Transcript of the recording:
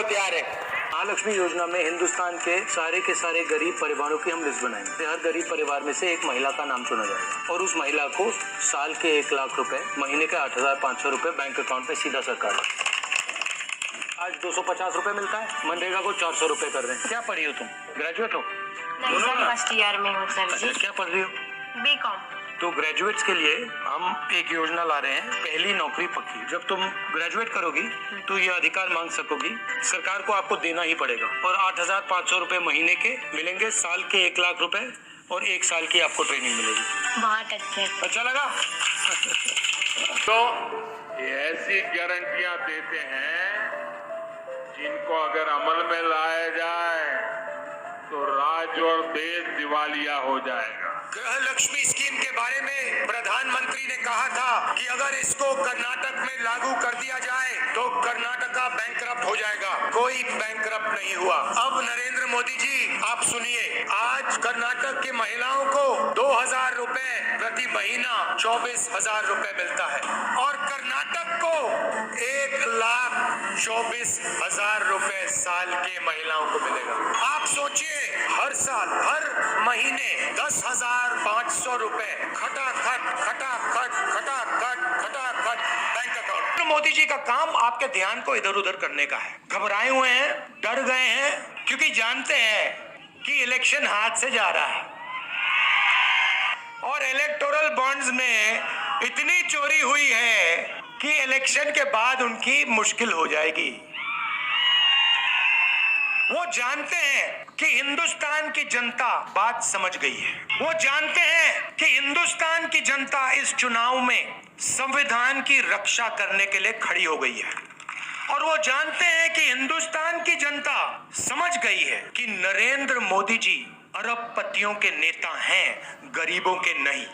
तैयार है। महालक्ष्मी योजना में हिंदुस्तान के सारे गरीब परिवारों की हम लिस्ट बनाएंगे। हर गरीब परिवार में से एक महिला का नाम चुना जाएगा और उस महिला को साल के 1 लाख रुपए, महीने के 8,500 रुपए बैंक अकाउंट में सीधा सरकार। आज 250 रुपए मिलता है, मनरेगा को 400 रुपए कर रहे हैं। क्या पढ़ी हो तुम? ग्रेजुएट हो? नहीं सर, फर्स्ट ईयर में हूँ सर जी। क्या पढ़ रही हो? बीकॉम। तो ग्रेजुएट्स के लिए हम एक योजना ला रहे हैं, पहली नौकरी पक्की। जब तुम ग्रेजुएट करोगी तो ये अधिकार मांग सकोगी, सरकार को आपको देना ही पड़ेगा और 8,500 रुपए महीने के मिलेंगे, साल के 1 लाख रुपए और 1 साल की आपको ट्रेनिंग मिलेगी। बहुत अच्छे। अच्छा लगा? तो ये ऐसी गारंटियां देते हैं जिनको अगर अमल में लाया जाए तो राज्य और देश दिवालिया हो जाएगा। गृह लक्ष्मी स्कीम के बारे में प्रधानमंत्री ने कहा था कि अगर इसको कर्नाटक में लागू कर दिया जाए तो कर्नाटका बैंकरप्ट हो जाएगा। कोई बैंकरप्ट नहीं हुआ। अब नरेंद्र मोदी जी आप सुनिए, आज कर्नाटक की महिलाओं को 2,000 रुपए प्रति महीना 24,000 रुपए मिलता है और कर्नाटक को 1,24,000 रुपए साल के महिलाओं को मिलेगा। आप सोचिए, हर साल हर महीने 10,500 रुपए खटाखट बैंक अकाउंट। मोदी जी का काम आपके ध्यान को इधर उधर करने का है। घबराए हुए हैं, डर गए हैं, क्योंकि जानते हैं कि इलेक्शन हाथ से जा रहा है और इलेक्टोरल बॉन्ड्स में इतनी चोरी हुई है कि इलेक्शन के बाद उनकी मुश्किल हो जाएगी। वो जानते हैं कि हिंदुस्तान की जनता बात समझ गई है। वो जानते हैं कि हिंदुस्तान की जनता इस चुनाव में संविधान की रक्षा करने के लिए खड़ी हो गई है और वो जानते हैं कि हिंदुस्तान की जनता समझ गई है कि नरेंद्र मोदी जी अरबपतियों के नेता हैं, गरीबों के नहीं।